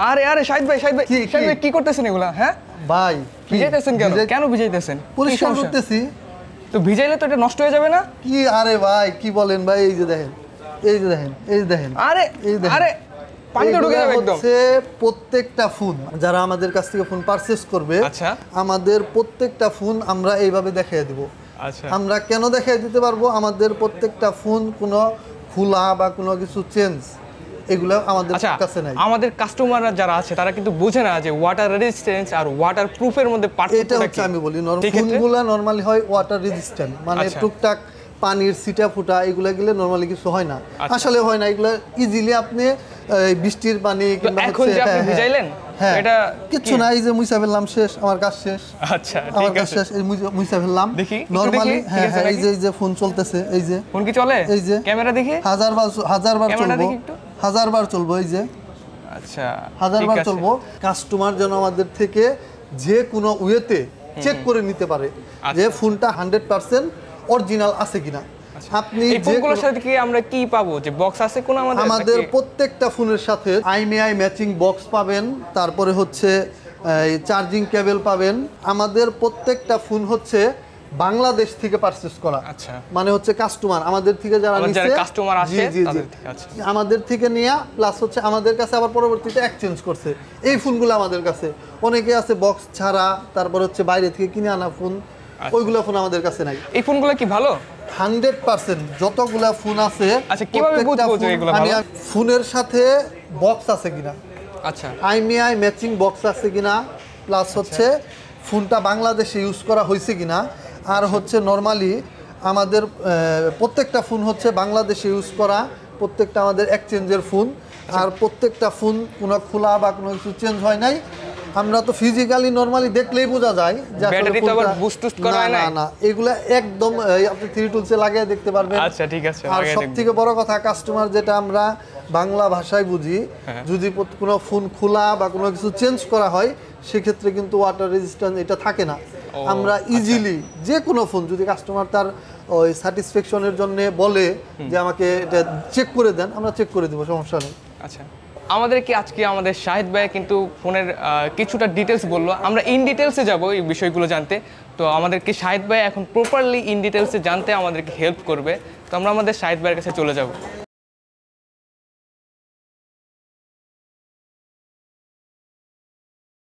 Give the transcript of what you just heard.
আরে আরে শাহিদ ভাই কি করতেছেন এগুলা? হ্যাঁ ভাই ভিজাইতেছেন কেন? কেন ভিজাইতেছেন? পরিষ্কার করতেছি। তো ভিজাইলে তো এটা নষ্ট হয়ে যাবে না? কি আরে ভাই কি বলেন ভাই, এই যে দেখেন, এই যে দেখেন, এই যে দেখেন, আরে আরে পানিতে ঢুকে যাবে একদম। প্রত্যেকটা ফোন যারা আমাদের কাছ থেকে ফোন পারচেজ করবে, আচ্ছা, আমাদের প্রত্যেকটা ফোন আমরা এইভাবে দেখিয়ে দিব। আচ্ছা, আমরা কেন দেখিয়ে দিতে পারবো? আমাদের প্রত্যেকটা ফোন কোনো খোলা বা কোনো কিছু চেঞ্জ এগুলো আমাদের কাছে নাই। আমাদের কাস্টমাররা যারা আছে তারা কিন্তু বুঝে না যে ওয়াটার রেজিস্ট্যান্স আর ওয়াটার প্রুফের মধ্যে পার্থক্যটা কি। এটা হচ্ছে আমি বলি ফোনগুলো নরমালি হয় ওয়াটার রেজিস্ট্যান্ট, মানে টুকটাক পানির ছিটা ফুটা এগুলা গেলে নরমালি কিছু হয় না, আসলে হয় না। এগুলো ইজিলি আপনি বৃষ্টির পানি কিংবা এখন যে আপনি ভিজাইলেন এটা কিচ্ছু না, এই যে মুইসা ফেললাম, শেষ আমার কাজ শেষ। আচ্ছা আমার কাজ শেষ, এই মুইসা ফেললাম নরমালি। হ্যাঁ হ্যাঁ, এই যে ফোন চলতেছে, এই যে ফোন কি চলে, এই যে ক্যামেরা দেখি হাজারবার চলবো, হাজারবার চলবো, এই যে আচ্ছা হাজারবার চলবো। কাস্টমার যেন আমাদের থেকে যে কোনো ওয়েতে চেক করে নিতে পারে যে ফোনটা 100% অরিজিনাল আছে কিনা। আপনি এই ফোনগুলোর সাথে কি আমরা কি পাবো? যে বক্স আছে কোন আমাদের প্রত্যেকটা ফোনের সাথে আইএমআই ম্যাচিং বক্স পাবেন, তারপরে হচ্ছে চার্জিং কেবল পাবেন। আমাদের প্রত্যেকটা ফোন হচ্ছে বাংলাদেশ থেকে পারচেজ করা। আচ্ছা, মানে হচ্ছে কাস্টমার আমাদের থেকে যারা নিছে, কাস্টমার আসে তাদের থেকে, আচ্ছা আমাদের থেকে নিয়া প্লাস হচ্ছে আমাদের কাছে আবার পরবর্তীতে এক্সচেঞ্জ করছে এই ফোনগুলো আমাদের কাছে। অনেকে আছে বক্স ছাড়া, তারপর হচ্ছে বাইরে থেকে কিনে আনা ফোন, ওইগুলো ফোন আমাদের কাছে নাই। এই ফোনগুলো কি ভালো? 100% যতগুলা ফোন আছে। আচ্ছা, কিভাবে বুঝবো যে এগুলো ভালো? ফোনের সাথে বক্স আছে কিনা, আচ্ছা আইএমআই ম্যাচিং বক্স আছে কিনা, প্লাস হচ্ছে ফোনটা বাংলাদেশে ইউজ করা হয়েছে কিনা, আর হচ্ছে নরমালি আমাদের প্রত্যেকটা ফোন হচ্ছে বাংলাদেশে ইউজ করা, প্রত্যেকটা আমাদের এক্সচেঞ্জের ফোন, আর প্রত্যেকটা ফোন কোনো খোলা বা কোনো কিছু চেঞ্জ হয় নাই। আমরা তো ফিজিক্যালি নরমালি দেখলেই বোঝা যায় যে ব্যাটারি তো আবার বুস্ট টুস্ট করা হয় না। না, এগুলা একদম আপনি 3 টুলসে লাগিয়ে দেখতে পারবেন। আচ্ছা ঠিক আছে। আর সবথেকে বড় কথা, কাস্টমার যেটা আমরা বাংলা ভাষায় বুঝি, যদি কোনো ফোন খোলা বা কোনো কিছু চেঞ্জ করা হয় সেক্ষেত্রে কিন্তু ওয়াটার রেজিস্ট্যান্স এটা থাকে না। আমরা ইজিলি যে কোনো ফোন যদি কাস্টমার তার ওই স্যাটিসফ্যাকশনের জন্য বলে যে আমাকে এটা চেক করে দেন, আমরা চেক করে দেবো, সমস্যা নেই। আচ্ছা, আমাদের কি আজকে আমাদের শাহিদ ভাই কিন্তু ফোনের কিছুটা ডিটেলস বললো, আমরা ইন ডিটেলসে যাব এই বিষয়গুলো জানতে। তো আমাদেরকে শাহিদ ভাই এখন প্রপারলি ইন ডিটেলসে জানতে আমাদেরকে হেল্প করবে। তো আমরা আমাদের শাহিদ ভাইয়ের কাছে চলে যাব।